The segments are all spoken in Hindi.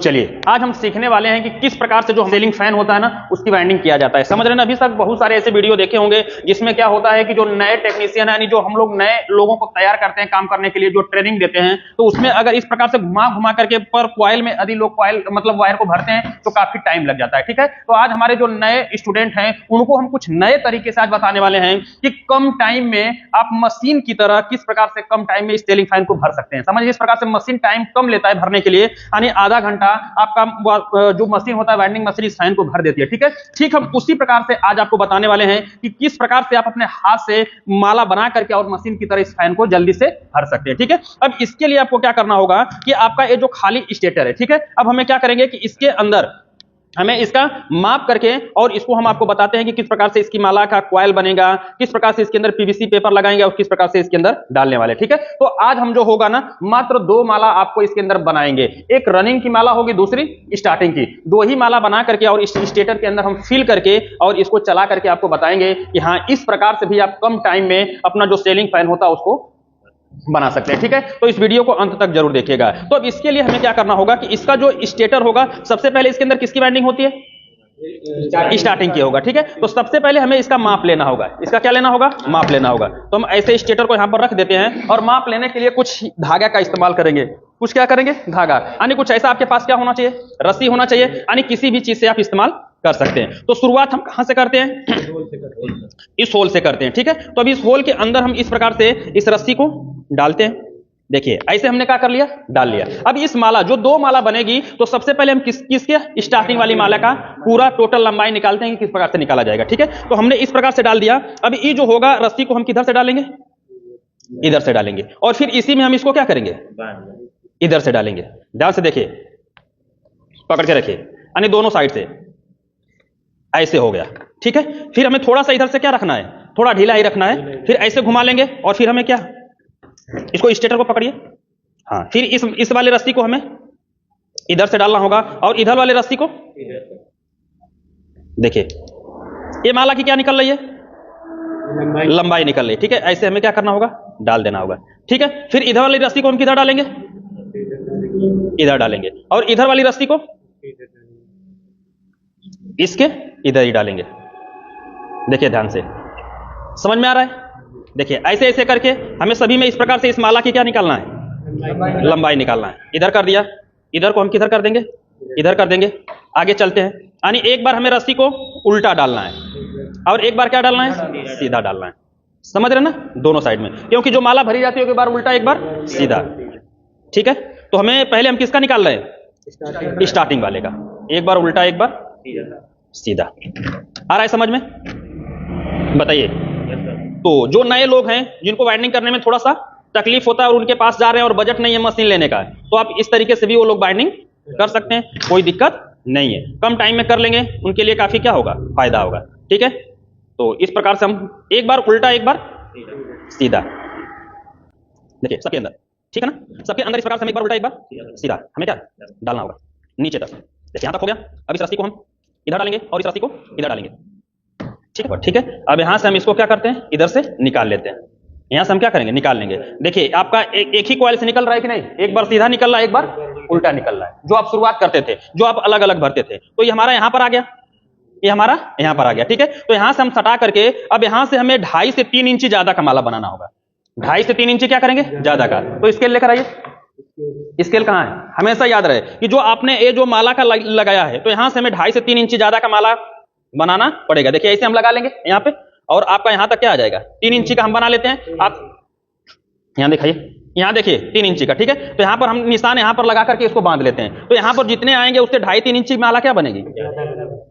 चलिए आज हम सीखने वाले हैं कि किस प्रकार से जो सीलिंग फैन होता है ना उसकी वाइंडिंग किया जाता है। समझ रहे हैं ना? अभी तक बहुत सारे ऐसे वीडियो देखे होंगे जिसमें क्या होता है कि जो नए टेक्नीशियन है, यानी जो हम लोग नए लोगों को तैयार करते हैं काम करने के लिए, जो ट्रेनिंग देते हैं, तो उसमें अगर इस प्रकार से घुमा घुमा करके पर कॉइल में यदि लोग कॉइल मतलब वायर को भरते हैं तो काफी टाइम लग जाता है। ठीक है, तो आज हमारे जो नए स्टूडेंट हैं उनको हम कुछ नए तरीके से आज बताने वाले हैं कि कम टाइम में आप मशीन की तरह किस प्रकार से कम टाइम में इस सीलिंग फैन को भर सकते हैं। समझिए, इस प्रकार से मशीन टाइम कम लेता है भरने के लिए, यानी आधा घंटा आपका जो मशीन होता है वाइंडिंग मशीन इस फैन को भर देती है। ठीक है, ठीक हम उसी प्रकार से आज आपको बताने वाले हैं कि किस प्रकार से आप अपने हाथ से माला बना करके और मशीन की तरह इस फैन को जल्दी से भर सकते हैं। ठीक है, अब इसके लिए आपको क्या करना होगा कि आपका ये जो खाली स्टेटर है, ठीक है, अब हमें क्या करेंगे कि इसके अंदर हमें इसका माप करके और इसको हम आपको बताते हैं कि किस प्रकार से इसकी माला का कॉइल बनेगा, किस प्रकार से इसके अंदर पीवीसी पेपर लगाएंगे और किस प्रकार से इसके अंदर डालने वाले। ठीक है, तो आज हम जो होगा ना मात्र 2 माला आपको इसके अंदर बनाएंगे। एक रनिंग की माला होगी, दूसरी स्टार्टिंग की। 2 ही माला बना करके और इस स्टेटर के अंदर हम फिल करके और इसको चला करके आपको बताएंगे कि हाँ इस प्रकार से भी आप कम टाइम में अपना जो सीलिंग फैन होता है उसको बना सकते हैं। ठीक है, तो इस वीडियो को अंत तक जरूर देखिएगा। तो अब इसके लिए हमें क्या करना होगा कि इसका जो स्टेटर होगा सबसे पहले इसके अंदर किसकी वाइंडिंग होती है? स्टार्टिंग की होगा। ठीक है, तो सबसे पहले हमें इसका माप लेना होगा। इसका क्या लेना होगा? माप लेना होगा। तो हम ऐसे स्टेटर को यहां पर रख देते हैं और माप लेने के लिए कुछ धागा का इस्तेमाल करेंगे। कुछ क्या करेंगे? धागा, यानी कुछ ऐसा आपके पास क्या होना चाहिए? रस्सी होना चाहिए, यानी किसी भी चीज से आप इस्तेमाल कर सकते हैं। तो शुरुआत हम कहां से करते हैं? इस होल से करते हैं। ठीक है, तो अब इस होल के अंदर हम इस प्रकार से इस रस्सी को डालते हैं। देखिए ऐसे हमने क्या कर लिया? डाल लिया। अब इस माला जो 2 माला बनेगी तो सबसे पहले हम किसके स्टार्टिंग वाली माला का पूरा टोटल लंबाई निकालते हैं कि किस प्रकार से निकाला जाएगा। ठीक है, तो हमने इस प्रकार से डाल दिया। अब ये जो होगा रस्सी को हम किधर से डालेंगे? इधर से डालेंगे और फिर इसी में हम इसको क्या करेंगे? इधर से डालेंगे। ध्यान से देखिए, पकड़ के रखिए, यानी दोनों साइड से ऐसे हो गया। ठीक है, फिर हमें थोड़ा सा इधर से क्या रखना है? थोड़ा ढीला ही रखना है। फिर ऐसे घुमा लेंगे और फिर हमें क्या, इसको स्टेटर को पकड़िए। हाँ, फिर इस वाले रस्सी को हमें इधर से डालना होगा और इधर वाले रस्सी को देखिए, ये माला की क्या निकल रही है? लंबाई निकल रही है। ठीक है, ऐसे हमें क्या करना होगा? डाल देना होगा। ठीक है, फिर इधर वाली रस्सी को हम किधर डालेंगे? इधर डालेंगे और इधर वाली रस्सी को इसके इधर ही डालेंगे। देखिए ध्यान से, समझ में आ रहा है? देखिए ऐसे ऐसे करके हमें सभी में इस प्रकार से इस माला की क्या निकालना है? लंबाई निकालना है। इधर कर दिया, इधर को हम किधर कर देंगे? इधर कर देंगे। आगे चलते हैं, यानी एक बार हमें रस्सी को उल्टा डालना है और एक बार क्या डालना है? सीधा डालना है। समझ रहे ना? दोनों साइड में, क्योंकि जो माला भरी जाती है एक बार उल्टा एक बार सीधा। ठीक है, तो हमें पहले हम किसका निकाल रहे हैं? स्टार्टिंग वाले का। एक बार उल्टा एक बार सीधा। आ रहा है समझ में? बताइए। तो जो नए लोग हैं जिनको वाइंडिंग करने में थोड़ा सा तकलीफ होता है और उनके पास जा रहे हैं और बजट नहीं है मशीन लेने का, तो आप इस तरीके से भी वो लोग वाइंडिंग कर सकते हैं, कोई दिक्कत नहीं है। कम टाइम में कर लेंगे, उनके लिए काफी क्या होगा? फायदा होगा। ठीक है, तो इस प्रकार से हम एक बार उल्टा एक बार सीधा। देखिए सबके अंदर, ठीक है ना? सबके अंदर इस प्रकार से हम एक बार उल्टा एक बार सीधा हमें क्या डालना होगा? नीचे तक। देखिए यहां तक हो गया। अब इस रस्सी को हम इधर डालेंगे और इस रस्सी को इधर डालेंगे। ठीक है, ठीक है। अब यहां से हम इसको क्या करते हैं? इधर से निकाल लेते हैं। यहां से हम क्या करेंगे? निकाल लेंगे। देखिए आपका एक ही कॉइल से निकल रहा है कि नहीं? एक बार सीधा निकल रहा है, एक बार उल्टा निकल रहा है। जो आप शुरुआत करते थे, जो आप अलग अलग भरते थे, तो ये हमारा यहां पर आ गया, ये हमारा यहां पर आ गया। ठीक है, तो यहां से हम सटा करके अब यहां से हमें 2.5 से 3 इंची ज्यादा का माला बनाना होगा। 2.5 से 3 इंची क्या करेंगे? ज्यादा का। तो स्केल लेकर आइए। स्केल कहां है? हमेशा याद रहे कि जो आपने ये जो माला का लगाया है, तो यहां से हमें 2.5 से 3 इंची ज्यादा का माला बनाना पड़ेगा। देखिए ऐसे हम लगा लेंगे यहां पे और आपका यहां तक क्या आ जाएगा? 3 इंची का हम बना लेते हैं। आप यहां दिखाइए, यहां देखिए 3 इंची का। ठीक है, तो यहां पर हम निशान यहां पर लगा करके इसको बांध लेते हैं। तो यहां पर जितने आएंगे उससे 2.5-3 इंची माला क्या बनेगी?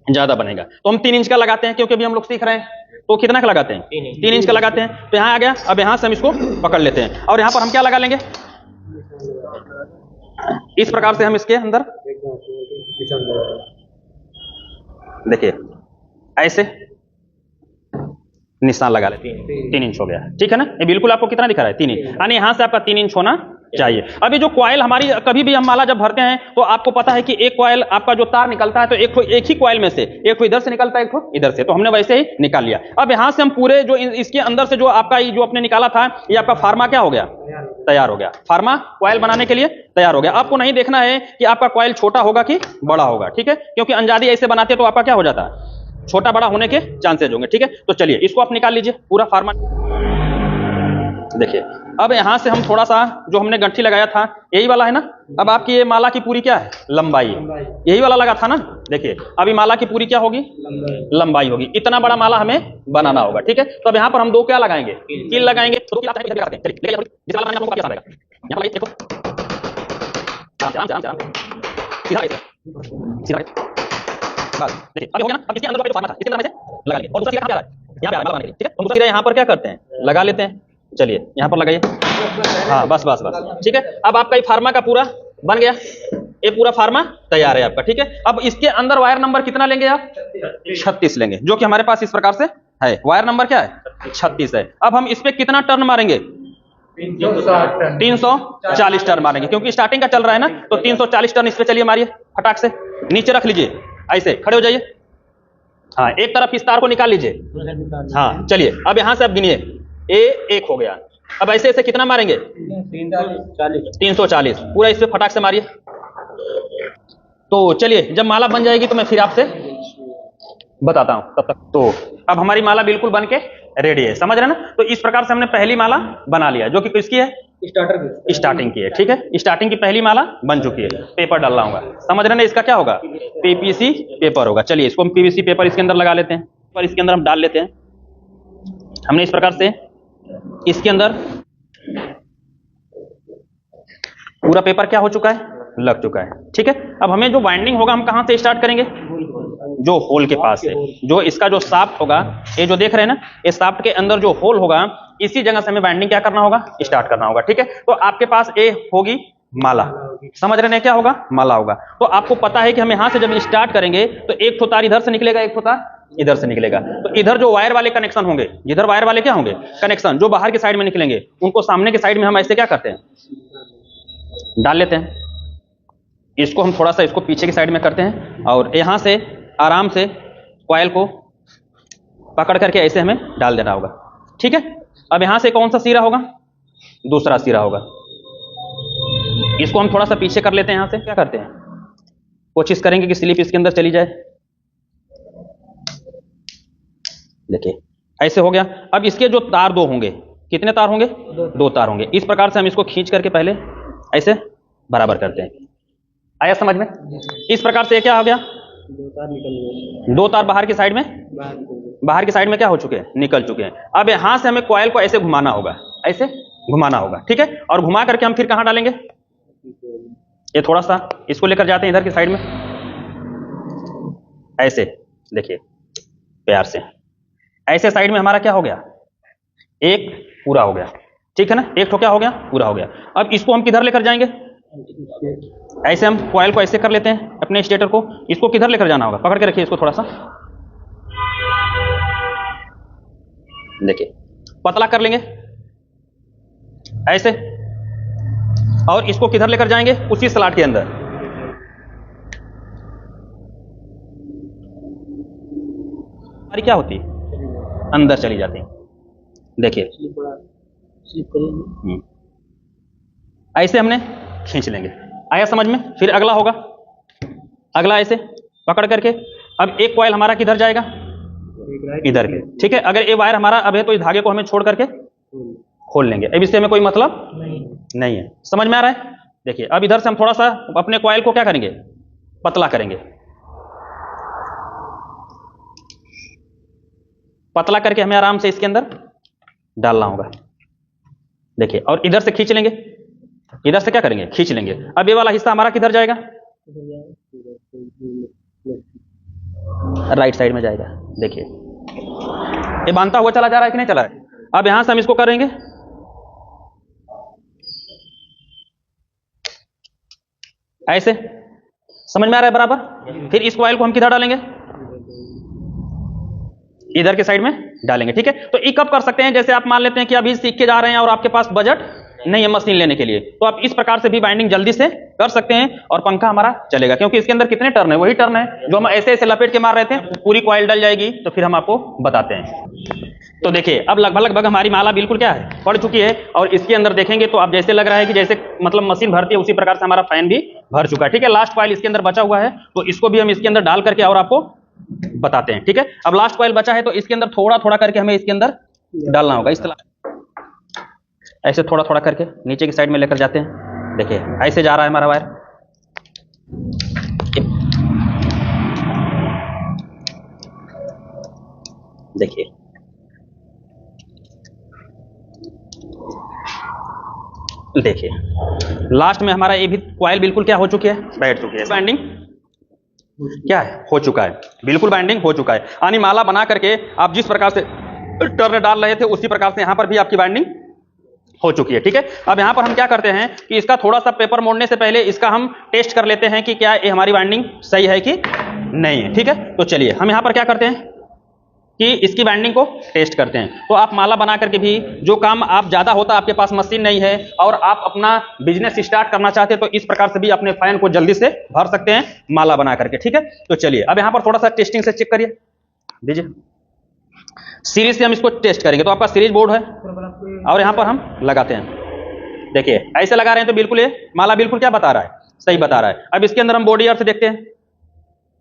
ज्यादा बनेगा। तो हम 3 इंच का लगाते हैं, क्योंकि अभी हम लोग सीख रहे हैं। तो कितना का लगाते हैं? 3 इंच का लगाते हैं। तो यहां आ गया। अब यहां से हम इसको पकड़ लेते हैं और यहां पर हम क्या लगा लेंगे? इस प्रकार से हम इसके अंदर देखिए ऐसे निशान लगा लेते हैं। 3 इंच हो गया। ठीक है ना? ये बिल्कुल आपको कितना दिखा रहा है? 3 इंच, यानी यहां से आपका 3 इंच होना चाहिए। अभी जो कॉइल हमारी, कभी भी हम माला जब भरते हैं तो आपको पता है कि एक कॉइल आपका जो तार निकलता है तो एक ही कॉइल में से एक को इधर से निकलता है, एक को इधर से, तो हमने वैसे ही निकाल लिया। अब यहां से हम पूरे जो इसके अंदर से जो आपका जो अपने निकाला था, ये आपका फार्मा क्या हो गया, तैयार हो गया। फार्मा कॉइल बनाने के लिए तैयार हो गया। आपको नहीं देखना है कि आपका कॉइल छोटा होगा कि बड़ा होगा, ठीक है, क्योंकि अंजादी ऐसे बनाते तो आपका क्या हो जाता है, छोटा बड़ा होने के चांसेज होंगे, ठीक है। तो चलिए इसको आप निकाल लीजिए पूरा फार्मा। देखिए अब यहां से हम थोड़ा सा जो हमने गंठी लगाया था यही वाला है ना, अब आपकी ये माला की पूरी क्या है, लंबाई, यही वाला लगा था ना। देखिए अभी माला की पूरी क्या होगी, लंबाई होगी। इतना बड़ा माला हमें बनाना होगा, ठीक है। तो अब यहाँ पर हम दो क्या लगाएंगे, कील लगाएंगे। तो यहाँ पर क्या करते हैं, लगा लेते हैं। चलिए यहाँ पर लगाइए, हाँ बस बस बस, ठीक है। अब आपका ये फार्मा का पूरा बन गया, ये पूरा फार्मा तैयार है आपका, ठीक है। अब इसके अंदर वायर नंबर कितना लेंगे आप, 36 लेंगे, जो कि हमारे पास इस प्रकार से है। वायर नंबर क्या है, 36 है। अब हम इस पे कितना टर्न मारेंगे, 340 टर्न मारेंगे, क्योंकि स्टार्टिंग का चल रहा है ना, तो 340 टर्न इस पे चलिए मारिए फटाक से। नीचे रख लीजिए, ऐसे खड़े हो जाइए। हाँ एक तरफ इस तार को निकाल लीजिए। हाँ चलिए अब यहां से आप गिनिए, एक हो गया। अब ऐसे ऐसे कितना मारेंगे, 340 पूरा इस पे फटाक से मारिए। तो चलिए जब माला बन जाएगी तो मैं फिर आपसे बताता हूं, तब तक तो अब हमारी माला बिल्कुल बन के रेडी है, समझ रहे ना। तो इस प्रकार से हमने पहली माला बना लिया, जो कि किसकी है, स्टार्टिंग की है, ठीक है। स्टार्टिंग की पहली माला बन चुकी है। पेपर डाल रहा हूँ, समझ रहे ना, इसका क्या होगा, पीपीसी पेपर होगा। चलिए इसको हम पीवीसी पेपर इसके अंदर लगा लेते हैं, और इसके अंदर हम डाल लेते हैं। हमने इस प्रकार से इसके अंदर पूरा पेपर क्या हो चुका है, लग चुका है, ठीक है। अब हमें जो वाइंडिंग होगा हम कहां से स्टार्ट करेंगे, जो होल के पास है, जो इसका जो शाफ्ट होगा, ये जो देख रहे हैं ना, ये शाफ्ट के अंदर जो होल होगा, इसी जगह से हमें वाइंडिंग क्या करना होगा, स्टार्ट करना होगा, ठीक है। तो आपके पास ये होगी माला, समझ रहे हैं क्या होगा, माला होगा। तो आपको पता है कि हम यहां से जब स्टार्ट करेंगे तो एक ठो तार इधर से निकलेगा, एक ठो तार इधर से निकलेगा। तो इधर जो वायर वाले कनेक्शन होंगे, जिधर वायर वाले क्या होंगे, कनेक्शन जो बाहर की साइड में निकलेंगे, उनको सामने की साइड में हम ऐसे क्या करते हैं, डाल लेते हैं। इसको हम थोड़ा सा इसको पीछे की साइड में करते हैं, और यहां से आराम से कॉइल को पकड़ करके ऐसे हमें डाल देना होगा, ठीक है। अब यहां से कौन सा सिरा होगा, दूसरा सिरा होगा। इसको हम थोड़ा सा पीछे कर लेते हैं। यहां से क्या करते हैं, कोशिश करेंगे कि स्लिप इसके अंदर चली जाए। देखिए ऐसे हो गया। अब इसके जो तार दो होंगे, कितने तार होंगे, दो तार होंगे। इस प्रकार से हम इसको खींच करके पहले ऐसे बराबर करते हैं। आया समझ में, इस प्रकार से क्या हो गया, दो तार बाहर की साइड में, बाहर की साइड में क्या हो चुके हैं, निकल चुके हैं। अब यहां से हमें कॉइल को ऐसे घुमाना होगा, ऐसे घुमाना होगा, ठीक है। और घुमा करके हम फिर कहां डालेंगे, ये थोड़ा सा इसको लेकर जाते हैं इधर की साइड में, ऐसे देखिए प्यार से, ऐसे साइड में हमारा क्या हो गया, एक पूरा हो गया, ठीक है ना। एक तो क्या हो गया, पूरा हो गया। अब इसको हम किधर लेकर जाएंगे, ऐसे हम कॉइल को ऐसे कर लेते हैं अपने स्टेटर को। इसको किधर लेकर जाना होगा, पकड़ के रखिए इसको थोड़ा सा, देखिए पतला कर लेंगे ऐसे, और इसको किधर लेकर जाएंगे, उसी स्लॉट के अंदर। हमारी क्या होती है, अंदर चली जाती है, देखिए ऐसे हमने खींच लेंगे। आया समझ में। फिर अगला होगा, अगला ऐसे पकड़ करके, अब एक कॉइल हमारा किधर जाएगा, इधर के, ठीक है। अगर ये वायर हमारा अब है तो इस धागे को हमें छोड़ करके खोल लेंगे। अब इससे हमें कोई मतलब नहीं है, समझ में आ रहा है। देखिए अब इधर से हम थोड़ा सा अपने कॉइल को क्या करेंगे, पतला करेंगे, पतला करके हमें आराम से इसके अंदर डालना होगा, देखिए। और इधर से खींच लेंगे, इधर से क्या करेंगे, खींच लेंगे। अब ये वाला हिस्सा हमारा किधर जाएगा, राइट साइड में जाएगा, देखिए ये बांधता हुआ चला जा रहा है कि नहीं चला है। अब यहां से हम इसको करेंगे ऐसे, समझ में आ रहा है बराबर। फिर इस कॉइल को हम किधर डालेंगे, इधर के साइड में डालेंगे, ठीक है। तो ये कब कर सकते हैं, जैसे आप मान लेते हैं कि अभी सीख के जा रहे हैं और आपके पास बजट नहीं है मशीन लेने के लिए, तो आप इस प्रकार से भी बाइंडिंग जल्दी से कर सकते हैं और पंखा हमारा चलेगा, क्योंकि इसके अंदर कितने टर्न है, वही टर्न है जो हम ऐसे ऐसे लपेट के मार रहे थे। पूरी कॉइल डल जाएगी तो फिर हम आपको बताते हैं। तो देखिए अब लगभग हमारी माला बिल्कुल क्या है, पड़ चुकी है, और इसके अंदर देखेंगे तो आप जैसे लग रहा है कि जैसे मतलब मशीन भरती है उसी प्रकार से हमारा फैन भी भर चुका है। ठीक है, लास्ट कॉइल इसके अंदर बचा हुआ है, तो इसको भी हम इसके अंदर डाल करके और आपको बताते हैं। ठीक है, अब लास्ट कॉइल बचा है तो इसके अंदर थोड़ा थोड़ा करके हमें इसके अंदर डालना होगा। इस तरह ऐसे थोड़ा थोड़ा करके नीचे की साइड में लेकर जाते हैं। देखिए ऐसे जा रहा है हमारा वायर। देखिए देखिए लास्ट में हमारा ये भी कॉइल बिल्कुल क्या हो चुकी है, बैठ चुकी है। बाइंडिंग क्या है, हो चुका है, बिल्कुल बाइंडिंग हो चुका है। यानी माला बना करके आप जिस प्रकार से टर्न डाल रहे थे उसी प्रकार से यहां पर भी आपकी बाइंडिंग हो चुकी है। ठीक है, अब यहां पर हम क्या करते हैं कि इसका थोड़ा सा पेपर मोड़ने से पहले इसका हम टेस्ट कर लेते हैं कि क्या ये हमारी बाइंडिंग सही है कि नहीं है। ठीक है, तो चलिए हम यहां पर क्या करते हैं कि इसकी बाइंडिंग को टेस्ट करते हैं। तो आप माला बना करके भी जो काम आप ज्यादा होता, आपके पास मशीन नहीं है और आप अपना बिजनेस स्टार्ट करना चाहते हैं, तो इस प्रकार से भी अपने फैन को जल्दी से भर सकते हैं माला बना करके। ठीक है, तो चलिए अब यहां पर थोड़ा सा टेस्टिंग से चेक करिए, दीजिए। सीरीज से हम इसको टेस्ट करेंगे, तो आपका सीरीज बोर्ड है और यहां पर हम लगाते हैं। देखिए ऐसे लगा रहे हैं तो बिल्कुल ये माला बिल्कुल क्या बता रहा है, सही बता रहा है। अब इसके अंदर हम बॉडी अर्थ देखते हैं।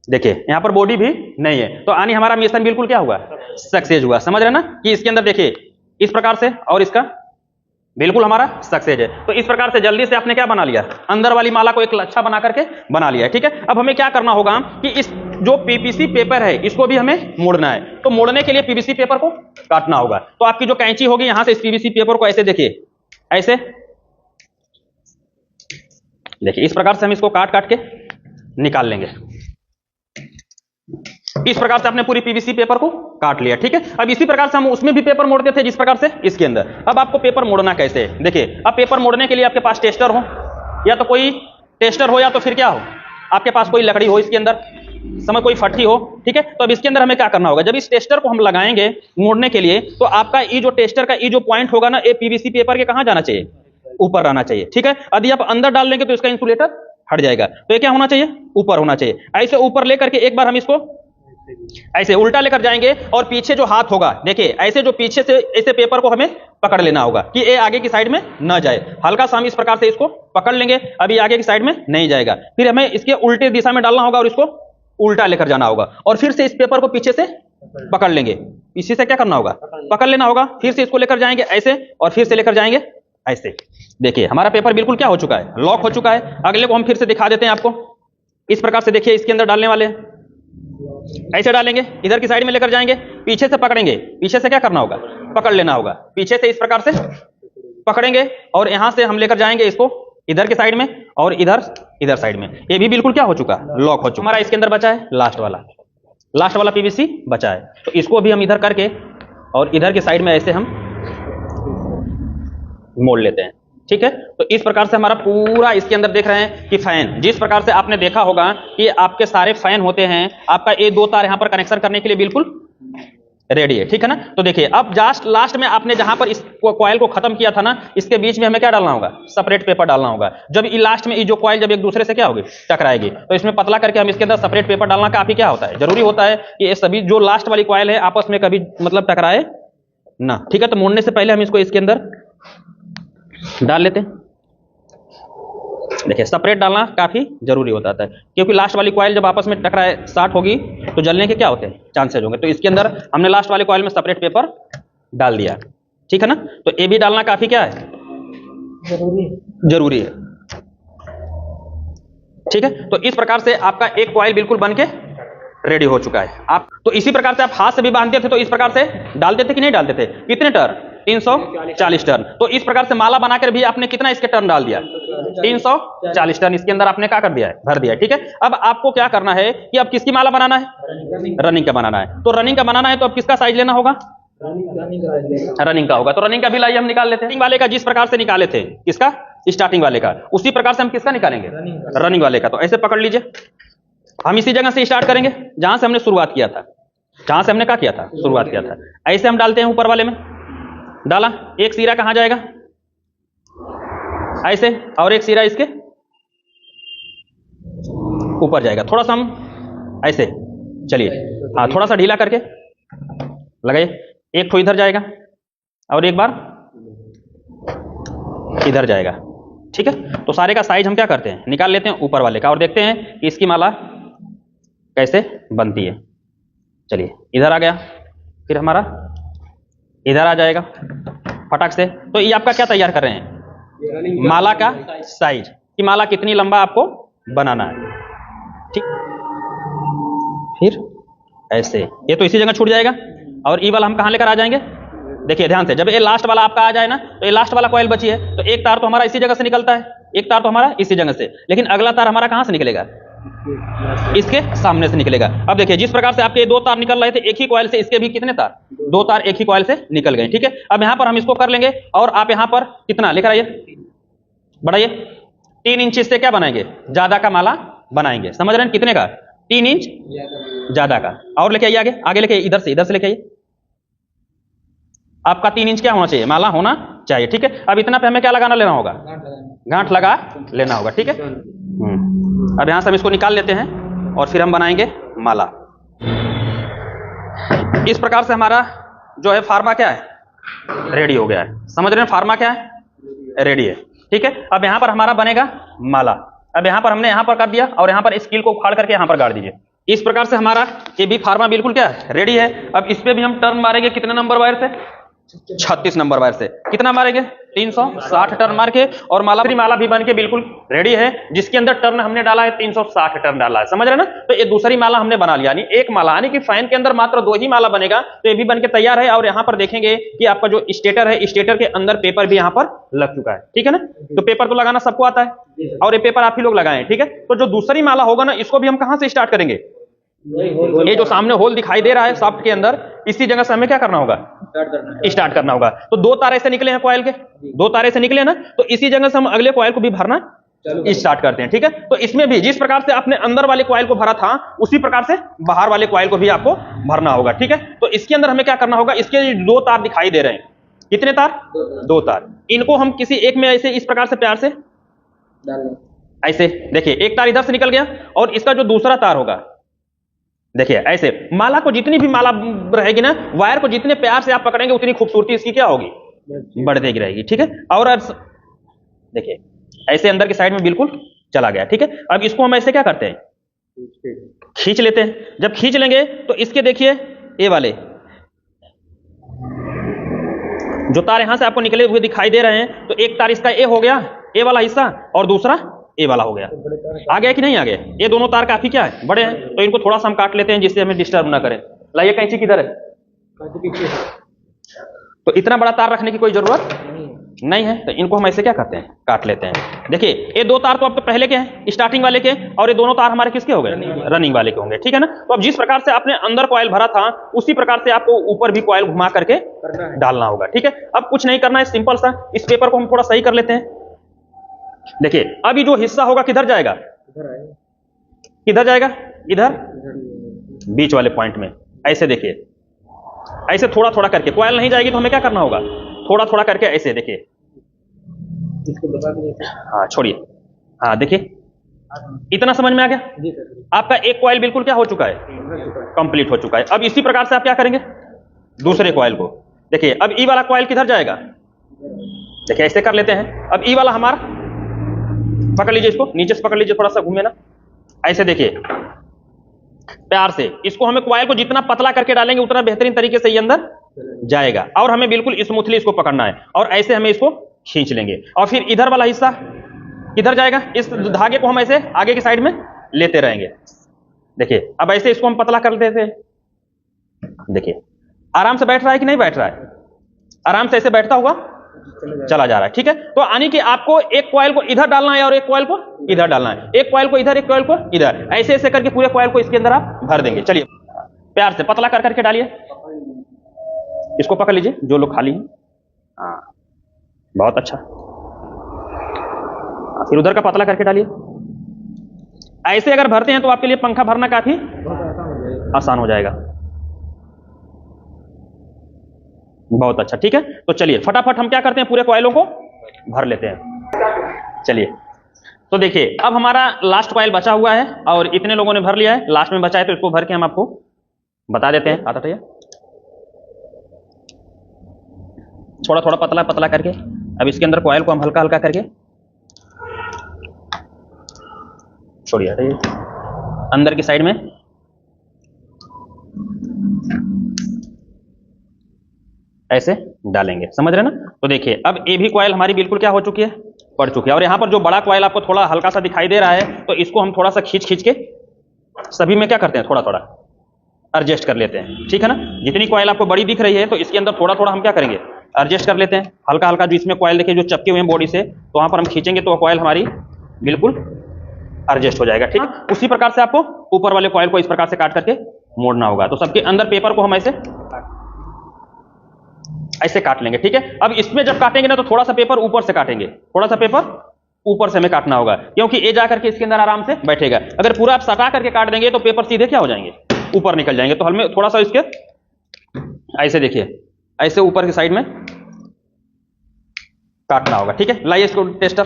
देखिए यहां पर बॉडी भी नहीं है, तो यानी हमारा मिशन बिल्कुल क्या हुआ, सक्सेस हुआ। समझ रहे ना कि इसके अंदर देखिए इस प्रकार से और इसका बिल्कुल हमारा सक्सेस है। तो इस प्रकार से जल्दी से आपने क्या बना लिया, अंदर वाली माला को एक अच्छा बना करके बना लिया है। ठीक है, अब हमें क्या करना होगा कि इस जो पीवीसी पेपर है इसको भी हमें मोड़ना है। तो मोड़ने के लिए पीवीसी पेपर को काटना होगा। तो आपकी जो कैंची होगी यहां से इस पीवीसी पेपर को ऐसे देखिए, ऐसे देखिए इस प्रकार से हम इसको काट काट के निकाल लेंगे। इस प्रकार से आपने पूरी पीवीसी पेपर को काट लिया। ठीक है, अब इसी प्रकार से हम उसमें भी पेपर मोड़ते थे जिस प्रकार से इसके अंदर। अब आपको पेपर मोड़ना कैसे है, देखिए अब पेपर मोड़ने के लिए आपके पास टेस्टर हो, या तो कोई टेस्टर हो, या तो फिर क्या हो, आपके पास कोई लकड़ी हो इसके अंदर, समझ कोई फट्टी हो। ठीक है, तो अब इसके अंदर हमें क्या करना होगा, जब इस टेस्टर को हम लगाएंगे मोड़ने के लिए, तो आपका ये जो टेस्टर का ये जो पॉइंट होगा ना, ये पीवीसी पेपर के कहां जाना चाहिए, ऊपर रहना चाहिए। ठीक है, यदि आप अंदर डाल लेंगे तो इसका इंसुलेटर हट जाएगा, तो ये क्या होना चाहिए, ऊपर होना चाहिए। ऐसे ऊपर लेकर के एक बार हम इसको ऐसे उल्टा लेकर जाएंगे और पीछे जो हाथ होगा, देखिए ऐसे जो पीछे से ऐसे पेपर को हमें पकड़ लेना होगा कि ये आगे की साइड में न जाए। हल्का सा हम इस प्रकार से इसको पकड़ लेंगे, अभी आगे की साइड में नहीं जाएगा। फिर हमें इसके उल्टे दिशा में डालना होगा और इसको उल्टा लेकर जाना होगा, और फिर से इस पेपर को पीछे से पकड़ लेंगे। इसी से क्या करना होगा, पकड़ लेना होगा। फिर से इसको लेकर जाएंगे ऐसे, और फिर से लेकर जाएंगे ऐसे। देखिए हमारा पेपर बिल्कुल क्या हो चुका है, लॉक हो चुका है। अगले को हम फिर से दिखा देते हैं आपको। इस प्रकार से देखिए इसके अंदर डालने वाले हैं, ऐसे डालेंगे, इधर की साइड में लेकर जाएंगे, पीछे से पकड़ेंगे। पीछे से क्या करना होगा, पकड़ लेना होगा। पीछे से इस प्रकार से पकड़ेंगे और यहां से हम लेकर जाएंगे इसको इधर की साइड में, और इधर साइड में। ये भी बिल्कुल क्या हो चुका, लॉक हो चुका। हमारा इसके अंदर बचा है लास्ट वाला पीवीसी बचा है, तो इसको भी हम इधर करके और इधर की साइड में ऐसे हम मोड़ लेते हैं। ठीक है, तो इस प्रकार से हमारा पूरा इसके अंदर देख रहे हैं कि फैन, जिस प्रकार से आपने देखा होगा कि आपके सारे फैन होते हैं, आपका ये 2 तार यहां पर कनेक्शन करने के लिए बिल्कुल रेडी है। ठीक है ना, तो देखिए अब जस्ट लास्ट में आपने जहां पर इस कॉइल को खत्म किया था ना, इसके बीच में हमें क्या डालना होगा, सेपरेट पेपर डालना होगा। जब ये लास्ट में ये जो कॉइल जब एक दूसरे से क्या होगी, टकराएगी, तो इसमें पतला करके हम इसके अंदर सेपरेट पेपर डालना काफी क्या होता है, जरूरी होता है कि ये सभी जो लास्ट वाली कॉइल है आपस में कभी मतलब टकराए ना। ठीक है, तो मोड़ने से पहले हम इसको इसके अंदर डाल लेते हैं। देखिए सेपरेट डालना काफी जरूरी होता है, क्योंकि लास्ट वाली कॉइल जब आपस में टकराए स्टार्ट होगी तो जलने के क्या होते हैं, चांसेस होंगे। तो इसके अंदर हमने लास्ट वाली कॉइल में सेपरेट पेपर डाल दिया। ठीक है ना, तो ये भी डालना काफी क्या है, जरूरी है। ठीक है, तो इस प्रकार से आपका एक कॉइल बिल्कुल बन के रेडी हो चुका है। आप तो इसी प्रकार से आप हाथ से भी बांधते थे, तो इस प्रकार से डालते थे कि नहीं डालते थे, कितने टर्न, 340 टर्न। तो इस प्रकार से माला बनाकर भी आपने कितना इसके टर्न डाल दिया, 340 टर्न इसके अंदर आपने क्या कर दिया है, भर दिया है। ठीक है, अब आपको क्या करना है कि अब किसकी माला बनाना है, रनिंग का बनाना है। तो रनिंग का बनाना है तो अब किसका साइज लेना होगा, रनिंग का होगा। तो रनिंग का भी लाइए हम निकाल लेते हैं। वाले का जिस प्रकार से निकाले थे, किसका, स्टार्टिंग वाले का, उसी प्रकार से हम किसका निकालेंगे, रनिंग वाले का। तो ऐसे पकड़ लीजिए, हम इसी जगह से स्टार्ट करेंगे जहां से हमने शुरुआत किया था, जहां से हमने क्या किया था, शुरुआत किया था। ऐसे हम डालते हैं, ऊपर वाले में डाला, एक सिरा कहां जाएगा, ऐसे, और एक सिरा इसके ऊपर जाएगा। थोड़ा सा हम ऐसे, चलिए हाँ, थोड़ा सा ढीला करके लगाइए। एक ठो इधर जाएगा और एक बार इधर जाएगा, ठीक है। तो सारे का साइज हम क्या करते हैं, निकाल लेते हैं ऊपर वाले का और देखते हैं कि इसकी माला कैसे बनती है। चलिए, इधर आ गया, फिर हमारा इधर आ जाएगा फटाक से। तो ये आपका क्या तैयार कर रहे हैं, माला का साइज, कि माला कितनी लंबा आपको बनाना है, ठीक। फिर ऐसे, ये तो इसी जगह छूट जाएगा और ई वाला हम कहां लेकर आ जाएंगे, देखिए ध्यान से, जब ये लास्ट वाला आपका आ जाए ना, तो ये लास्ट वाला कॉइल बची है, तो एक तार तो हमारा इसी जगह से निकलता है, एक तार तो हमारा इसी जगह से, लेकिन अगला तार हमारा कहां से निकलेगा, इसके सामने से निकलेगा। अब देखिए, जिस प्रकार से आपके दो तार निकल रहे थे एक ही कॉइल से, इसके भी कितने तार, दो तार एक ही कॉइल से निकल गए, ठीक है। अब यहां पर हम इसको कर लेंगे और आप यहां पर कितना लेकर आइए, बढ़ाइए। 3 इंच से क्या बनाएंगे, ज्यादा का माला बनाएंगे, समझ रहे हैं, कितने का, 3 इंच ज्यादा का। और लेके आइए आगे, आगे लेके इधर से लेके आइए। आपका 3 इंच क्या होना चाहिए, माला होना चाहिए, ठीक है। अब इतना पे हमें क्या लगाना लेना होगा, गांठ लगा लेना होगा, ठीक है। अब यहां से हम इसको निकाल लेते हैं और फिर हम बनाएंगे माला। इस प्रकार से हमारा जो है फार्मा क्या है, रेडी हो गया है, समझ रहे हैं, फार्मा क्या है, रेडी है, ठीक है। अब यहां पर हमारा बनेगा माला। अब यहां पर हमने यहां पर कर दिया और यहां पर स्कील को उखाड़ करके यहां पर गाड़ दीजिए। इस प्रकार से हमारा ये भी फार्मा बिल्कुल क्या है, रेडी है। अब इस पे भी हम टर्न मारेंगे, कितने नंबर वायर से, 36 नंबर वायर से। कितना मारेंगे, 360 टर्न मार के, और माला भी बन के बिल्कुल रेडी है, जिसके अंदर टर्न हमने डाला है 360 टर्न डाला है, समझ रहे ना। तो ये दूसरी माला हमने बना लिया, यानी एक माला, यानी कि फैन के अंदर मात्र 2 ही माला बनेगा। तो ये भी बन के तैयार है। और यहाँ पर देखेंगे कि आपका जो स्टेटर है, स्टेटर के अंदर पेपर भी यहाँ पर लग चुका है, ठीक है ना। तो पेपर तो लगाना सबको आता है और ये पेपर आप ही लोग लगाए, ठीक है। तो जो दूसरी माला होगा ना, इसको भी हम कहां से स्टार्ट करेंगे, ये जो सामने होल दिखाई दे रहा है शाफ्ट के अंदर, इसी जगह से हमें क्या करना होगा, स्टार्ट करना होगा। तो 2 तारे से निकले हैं कॉइल के, 2 तारे से निकले ना, तो इसी जगह से हम अगले कॉइल को भी भरना स्टार्ट करते हैं, ठीक है। तो इसमें भी जिस प्रकार से आपने अंदर वाले कॉइल को भरा था, उसी प्रकार से बाहर वाले कॉइल को भी आपको भरना होगा, ठीक है। तो इसके अंदर हमें क्या करना होगा, इसके 2 तार दिखाई दे रहे हैं, कितने तार, 2 तार। इनको हम किसी एक में ऐसे इस प्रकार से प्यार से ऐसे, देखिए एक तार इधर से निकल गया और इसका जो दूसरा तार होगा, देखिए ऐसे, माला को जितनी भी माला रहेगी ना, वायर को जितने प्यार से आप पकड़ेंगे उतनी खूबसूरती इसकी क्या होगी, बढ़ती रहेगी, ठीक है। और देखिए ऐसे अंदर की साइड में बिल्कुल चला गया, ठीक है। अब इसको हम ऐसे क्या करते हैं, खींच लेते हैं। जब खींच लेंगे तो इसके देखिए ये वाले जो तार यहां से आपको निकले हुए दिखाई दे रहे हैं, तो एक तार इसका ए हो गया, ए वाला हिस्सा, और दूसरा ए वाला हो गया। आ गया कि नहीं आ गया, ये दोनों तार काफी क्या है, बड़े हैं। तो इनको थोड़ा सा हम काट लेते हैं जिससे हमें डिस्टर्ब ना करें। लाइए, कैंची किधर है, तो इतना बड़ा तार रखने की कोई जरूरत नहीं है, तो इनको हम ऐसे क्या करते हैं, काट लेते हैं। देखिए ये 2 तार तो अब तो पहले के हैं, स्टार्टिंग वाले के, और ये दोनों तार हमारे किसके हो गए, रनिंग वाले के होंगे, ठीक है ना। तो अब जिस प्रकार से आपने अंदर कॉइल भरा था, उसी प्रकार से आपको ऊपर भी कॉइल घुमा करके डालना होगा, ठीक है। अब कुछ नहीं करना है, सिंपल सा इस पेपर को हम थोड़ा सही कर लेते हैं। देखिए अभी जो हिस्सा होगा किधर जाएगा, किधर जाएगा, इधर बीच वाले पॉइंट में। ऐसे देखिए, ऐसे थोड़ा थोड़ा करके, कॉइल नहीं जाएगी तो हमें क्या करना होगा, थोड़ा थोड़ा करके ऐसे, देखिए हाँ छोड़िए, हाँ देखिए इतना समझ में आ गया। आपका एक कॉइल बिल्कुल क्या हो चुका है, कंप्लीट हो चुका है। अब इसी प्रकार से आप क्या करेंगे, दूसरे कॉइल को, देखिए अब ई वाला कॉइल किधर जाएगा, देखिए ऐसे कर लेते हैं। अब ई वाला हमारा, पकड़ लीजिए इसको, नीचे से पकड़ लीजिए, थोड़ा सा घूमे ना, ऐसे देखिए प्यार से इसको, हमें कॉइल को जितना पतला करके डालेंगे उतना बेहतरीन तरीके से ये अंदर जाएगा, और हमें बिल्कुल स्मूथली इसको पकड़ना है, और ऐसे हमें इसको खींच लेंगे। और फिर इधर वाला हिस्सा किधर जाएगा, इस धागे को हम ऐसे आगे की साइड में लेते रहेंगे। देखिए अब ऐसे इसको हम पतला कर देते हैं, देखिए आराम से बैठ रहा है कि नहीं बैठ रहा है, आराम से ऐसे बैठता हुआ चला जा रहा है, ठीक है। तो यानी कि आपको एक कॉइल को इधर डालना है और एक कॉइल को इधर डालना है, एक कॉइल को इधर, एक कॉइल को इधर, ऐसे ऐसे करके पूरे कॉइल को इसके अंदर आप भर देंगे। चलिए प्यार से पतला कर करके डालिए, इसको पकड़ लीजिए जो लोग खाली हैं, हाँ बहुत अच्छा। फिर उधर का पतला करके डालिए। ऐसे अगर भरते हैं तो आपके लिए पंखा भरना काफी आसान हो जाएगा, बहुत अच्छा, ठीक है। तो चलिए फटाफट हम क्या करते हैं, पूरे कॉइलों को भर लेते हैं। चलिए, तो देखिए अब हमारा लास्ट कॉइल बचा हुआ है और इतने लोगों ने भर लिया है, लास्ट में बचा है तो इसको भर के हम आपको बता देते हैं। आता भैया थोड़ा थोड़ा पतला पतला करके, अब इसके अंदर कॉइल को हम हल्का हल्का करके छोड़िए, अंदर की साइड में ऐसे डालेंगे, समझ रहे ना। तो देखिए अब ये भी कॉइल हमारी बिल्कुल क्या हो चुकी है, पड़ चुकी है। और यहाँ पर जो बड़ा कॉइल आपको थोड़ा हल्का सा दिखाई दे रहा है, तो इसको हम थोड़ा सा खींच खींच के सभी में क्या करते हैं, थोड़ा थोड़ा एडजस्ट कर लेते हैं, ठीक है ना। जितनी कॉइल आपको बड़ी दिख रही है तो इसके अंदर थोड़ा थोड़ा हम क्या करेंगे, एडजस्ट कर लेते हैं हल्का हल्का। जो इसमें कॉइल देखिए जो चपके हुए हैं बॉडी से, तो वहां पर हम खींचेंगे तो कॉइल हमारी बिल्कुल एडजस्ट हो जाएगा, ठीक है। उसी प्रकार से आपको ऊपर वाले कॉइल को इस प्रकार से काट करके मोड़ना होगा। तो सबके अंदर पेपर को हम ऐसे काट लेंगे, ठीक है। अब इसमें जब काटेंगे ना तो थोड़ा सा पेपर ऊपर से काटेंगे, थोड़ा सा पेपर ऊपर से हमें काटना होगा, क्योंकि ये जा करके इसके अंदर आराम से बैठेगा। अगर पूरा आप सटा करके काट देंगे तो पेपर सीधे क्या हो जाएंगे, ऊपर निकल जाएंगे। तो हमें थोड़ा सा इसके ऐसे देखिए, ऐसे ऊपर की साइड में काटना होगा, ठीक है। लाइए इसको टेस्टर,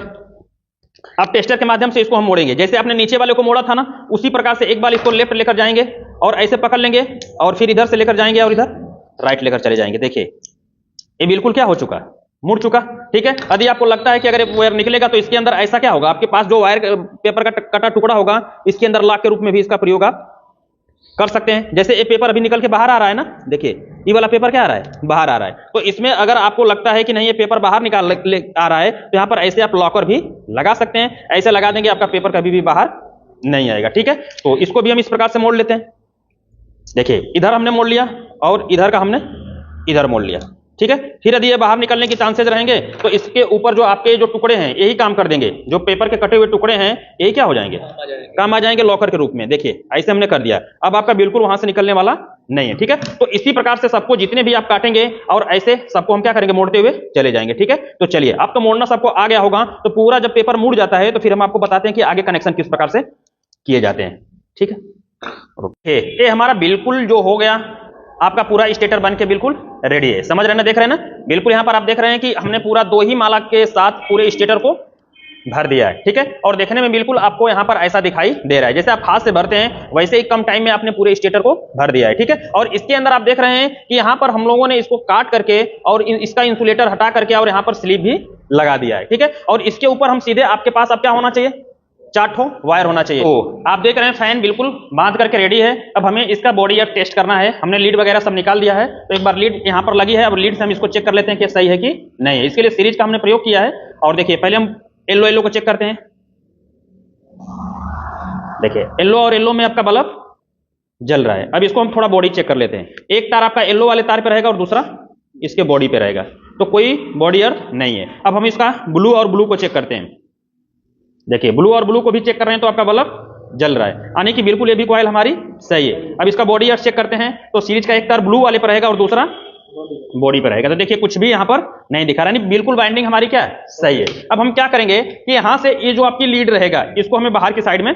अब टेस्टर के माध्यम से इसको हम मोड़ेंगे। जैसे आपने नीचे वाले को मोड़ा था ना, उसी प्रकार से एक बार इसको लेफ्ट लेकर जाएंगे और ऐसे पकड़ लेंगे और फिर इधर से लेकर जाएंगे और इधर राइट लेकर चले जाएंगे। देखिए ये बिल्कुल क्या हो चुका, मुड़ चुका, ठीक है। यदि आपको लगता है कि अगर वायर निकलेगा तो इसके अंदर ऐसा क्या होगा, आपके पास जो वायर पेपर का कटा टुकड़ा होगा, इसके अंदर लॉक के रूप में भी इसका प्रयोग आप कर सकते हैं। जैसे ये पेपर अभी निकल के बाहर आ रहा है ना, देखिए ये वाला पेपर क्या आ रहा है, बाहर आ रहा है। तो इसमें अगर आपको लगता है कि नहीं ये पेपर बाहर निकाल आ रहा है, तो यहाँ पर ऐसे आप लॉकर भी लगा सकते हैं। ऐसे लगा देंगे आपका पेपर कभी भी बाहर नहीं आएगा, ठीक है। तो इसको भी हम इस प्रकार से मोड़ लेते हैं। देखिए इधर हमने मोड़ लिया और इधर का हमने इधर मोड़ लिया, ठीक है। फिर यदि ये बाहर निकलने के चांसेस रहेंगे तो इसके ऊपर जो आपके जो टुकड़े हैं यही काम कर देंगे। जो पेपर के कटे हुए टुकड़े हैं यही क्या हो जाएंगे, काम आ जाएंगे लॉकर के रूप में। देखिए ऐसे हमने कर दिया, अब आपका बिल्कुल वहां से निकलने वाला नहीं है, ठीक है। तो इसी प्रकार से सबको जितने भी आप काटेंगे और ऐसे सबको हम क्या करेंगे, मोड़ते हुए चले जाएंगे, ठीक है। तो चलिए, अब तो मोड़ना सबको आ गया होगा। तो पूरा जब पेपर मुड़ जाता है तो फिर हम आपको बताते हैं कि आगे कनेक्शन किस प्रकार से किए जाते हैं, ठीक है। ओके, ये हमारा बिल्कुल जो हो गया, आपका पूरा स्टेटर बन के बिल्कुल रेडी है। समझ रहे ना, देख रहे हैं ना, बिल्कुल यहाँ पर आप देख रहे हैं कि हमने पूरा 2 ही माला के साथ पूरे स्टेटर को भर दिया है, ठीक है। और देखने में बिल्कुल आपको यहाँ पर ऐसा दिखाई दे रहा है, जैसे आप हाथ से भरते हैं वैसे ही कम टाइम में आपने पूरे स्टेटर को भर दिया है, ठीक है। और इसके अंदर आप देख रहे हैं कि यहाँ पर हम लोगों ने इसको काट करके और इसका इंसुलेटर हटा करके और यहाँ पर स्लीव भी लगा दिया है, ठीक है। और इसके ऊपर हम सीधे, आपके पास अब क्या होना चाहिए, 4 ठो वायर होना चाहिए। तो आप देख रहे हैं फैन बिल्कुल बांध करके रेडी है। अब हमें इसका बॉडी अब टेस्ट करना है। हमने लीड वगैरह सब निकाल दिया है, तो एक बार लीड यहाँ पर लगी है, अब लीड से हम इसको चेक कर लेते हैं कि सही है कि नहीं है। इसके लिए सीरीज का हमने प्रयोग किया है। और देखिए पहले हम येलो येलो को चेक करते हैं। देखिए येलो और येलो में आपका बल्ब जल रहा है। अब इसको हम थोड़ा बॉडी चेक कर लेते हैं। एक तार आपका येलो वाले तार पे रहेगा और दूसरा इसके बॉडी पे रहेगा, तो कोई बॉडी अर्थ नहीं है। अब हम इसका ब्लू और ब्लू को चेक करते हैं। देखिए ब्लू और ब्लू को भी चेक कर रहे हैं तो आपका बल्ब जल रहा है, यानी कि बिल्कुल ये भी कॉइल हमारी सही है। अब इसका बॉडी अर्थ चेक करते हैं, तो सीरीज का एक तार ब्लू वाले पर रहेगा और दूसरा बॉडी पर रहेगा। तो देखिए कुछ भी यहाँ पर नहीं दिखा रहा, नहीं बिल्कुल बाइंडिंग हमारी क्या है, सही है। अब हम क्या करेंगे कि यहाँ से ये जो आपकी लीड रहेगा इसको हमें बाहर की साइड में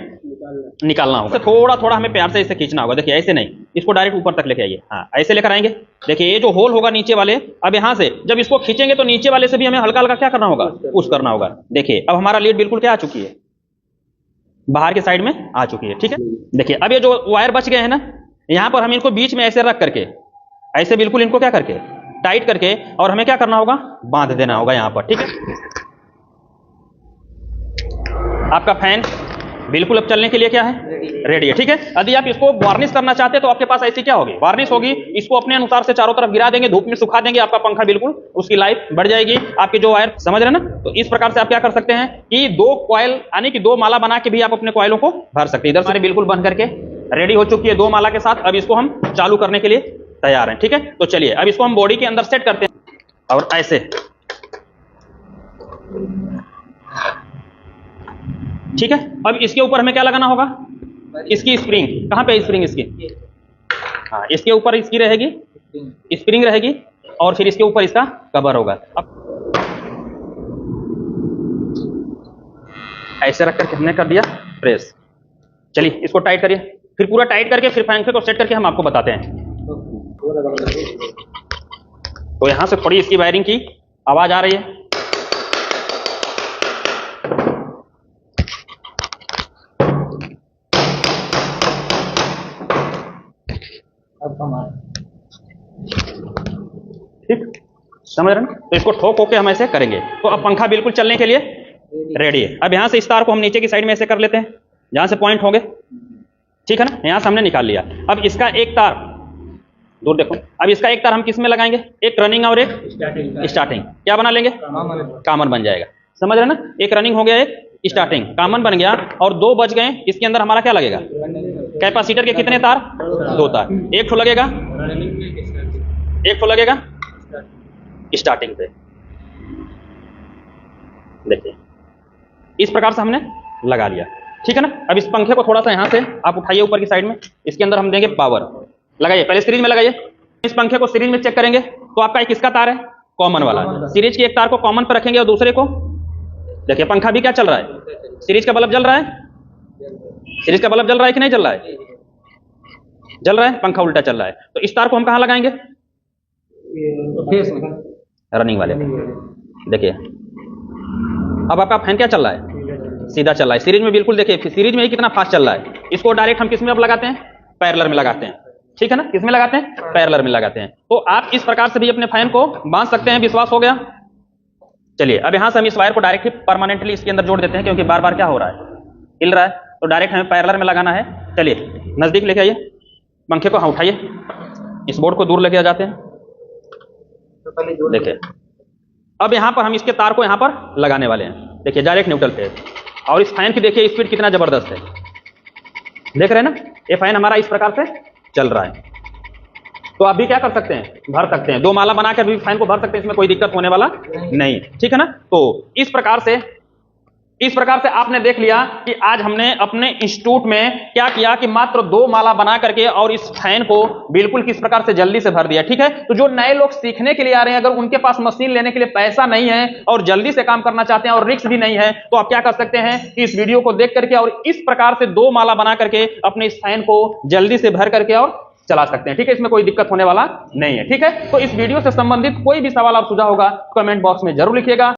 निकालना होगा। तो थोड़ा थोड़ा हमें प्यार से इसे खींचना होगा। देखिए ऐसे नहीं, इसको डायरेक्ट ऊपर तक लेके आइए, हाँ ऐसे लेकर आएंगे। देखिए ये जो होल होगा नीचे वाले, अब यहाँ से जब इसको खींचेंगे तो नीचे वाले से भी हमें हल्का हल्का क्या करना होगा, पुश करना होगा। देखिए अब हमारा लीड बिल्कुल क्या आ चुकी है, बाहर की साइड में आ चुकी है, ठीक है। देखिए अब ये जो वायर बच गए हैं ना, यहाँ पर हम इनको बीच में ऐसे रख करके ऐसे बिल्कुल इनको क्या करके टाइट करके और हमें क्या करना होगा, बांध देना होगा यहाँ पर, ठीक है। आपका फैन बिल्कुल अब चलने के लिए क्या है, रेडी है, ठीक है। यदि आप इसको वार्निश करना चाहते हैं तो आपके पास ऐसी क्या होगी, वार्निश होगी। इसको अपने अनुसार से चारों तरफ गिरा देंगे, धूप में सुखा देंगे, आपका पंखा बिल्कुल उसकी लाइफ बढ़ जाएगी। आपके जो वायर, समझ रहे ना। तो इस प्रकार से आप क्या कर सकते हैं कि 2 कॉइल यानी कि 2 माला बना के भी आप अपने कॉइलों को भर सकते हैं। इधर से बिल्कुल बन करके रेडी हो चुकी है 2 माला के साथ। अब इसको हम चालू करने के लिए तैयार हैं, ठीक है। तो चलिए अब इसको हम बॉडी के अंदर सेट करते हैं और ऐसे, ठीक है। अब इसके ऊपर हमें क्या लगाना होगा, इसकी स्प्रिंग। कहां पे स्प्रिंग इसकी, हाँ इसके ऊपर इसकी रहेगी, स्प्रिंग रहेगी और फिर इसके ऊपर इसका कवर होगा। अब ऐसे रख करके हमने कर दिया प्रेस। चलिए इसको टाइट करिए, फिर पूरा टाइट करके फिर पंखे को सेट करके हम आपको बताते हैं। तो यहां से थोड़ी इसकी वायरिंग की आवाज आ रही है। ठीक, समझ रहे ना? तो इसको ठोक के हम ऐसे करेंगे। तो अब पंखा बिल्कुल चलने के लिए रेडी है। अब यहां से इस तार को हम नीचे की साइड में ऐसे कर लेते हैं जहां से पॉइंट होंगे, ठीक है ना? यहां से हमने निकाल लिया। अब इसका एक तार दूर देखो, अब इसका एक तार हम किस में लगाएंगे? एक रनिंग और एक स्टार्टिंग। क्या बना लेंगे? कॉमन बन जाएगा। समझ रहे ना? एक रनिंग हो गया, एक स्टार्टिंग, कॉमन बन गया, और दो बच गए। इसके अंदर हमारा क्या लगेगा? कैपेसिटर के कितने तार? दो तार। एक ठो लगेगा, एक ठो लगेगा स्टार्टिंग पे। देखिए इस प्रकार से हमने लगा लिया, ठीक है ना? अब इस पंखे को थोड़ा सा यहां से आप उठाइए ऊपर की साइड में, इसके अंदर हम देंगे पावर। लगाइए, पहले सीरीज में लगाइए। इस पंखे को सीरीज में चेक करेंगे तो आपका एक किसका तार है? कॉमन वाला। सीरीज की एक तार को कॉमन पर रखेंगे और दूसरे को, देखिए पंखा भी क्या चल रहा है? सीरीज का बल्ब जल रहा है। सीरीज का बल्ब जल रहा है कि नहीं जल रहा है? जल रहा है, पंखा उल्टा चल रहा है। तो इस तार को हम कहां लगाएंगे? रनिंग वाले। देखिए अब आपका फैन क्या चल रहा है? सीधा चल रहा है। सीरीज में बिल्कुल देखिए, सीरीज में ही कितना फास्ट चल रहा है। इसको डायरेक्ट हम किस में अब लगाते हैं? पैरेलल में लगाते हैं, ठीक है ना? किस में लगाते हैं? पैरेलल में लगाते हैं। तो आप इस प्रकार से भी अपने फैन को बांध सकते हैं। विश्वास हो गया? चलिए अब यहां से हम इस वायर को डायरेक्ट परमानेंटली इसके अंदर जोड़ देते हैं, क्योंकि बार बार क्या हो रहा है? हिल रहा है, तो डायरेक्ट हमें पैरेलल में लगाना है। चलिए नजदीक लेके आइए, पंखे को हाँ उठाइए, इस बोर्ड को दूर लेके आ जाते हैं। देखिए अब यहां पर हम इसके तार को यहां पर लगाने वाले हैं। देखिए डायरेक्ट न्यूट्रल पे, और इस फैन की देखिए स्पीड कितना जबरदस्त है। देख रहे हैं ना? ये फैन हमारा इस प्रकार से चल रहा है। तो आप भी क्या कर सकते हैं? भर सकते हैं। दो माला बनाकर भी फैन को भर सकते हैं, इसमें कोई दिक्कत होने वाला नहीं, ठीक है ना? तो इस प्रकार से आपने देख लिया कि आज हमने अपने इंस्टीट्यूट में क्या किया कि मात्र दो माला बना करके और इस फैन को बिल्कुल किस प्रकार से जल्दी से भर दिया, ठीक है? तो जो नए लोग सीखने के लिए आ रहे हैं, अगर उनके पास मशीन लेने के लिए पैसा नहीं है और जल्दी से काम करना चाहते हैं और रिस्क भी नहीं है, तो आप क्या कर सकते हैं कि इस वीडियो को देख करके और इस प्रकार से दो माला बना करके अपने इस फैन को जल्दी से भर करके और चला सकते हैं, ठीक है? इसमें कोई दिक्कत होने वाला नहीं है, ठीक है? तो इस वीडियो से संबंधित कोई भी सवाल और सुझाव होगा कमेंट बॉक्स में जरूर लिखिएगा।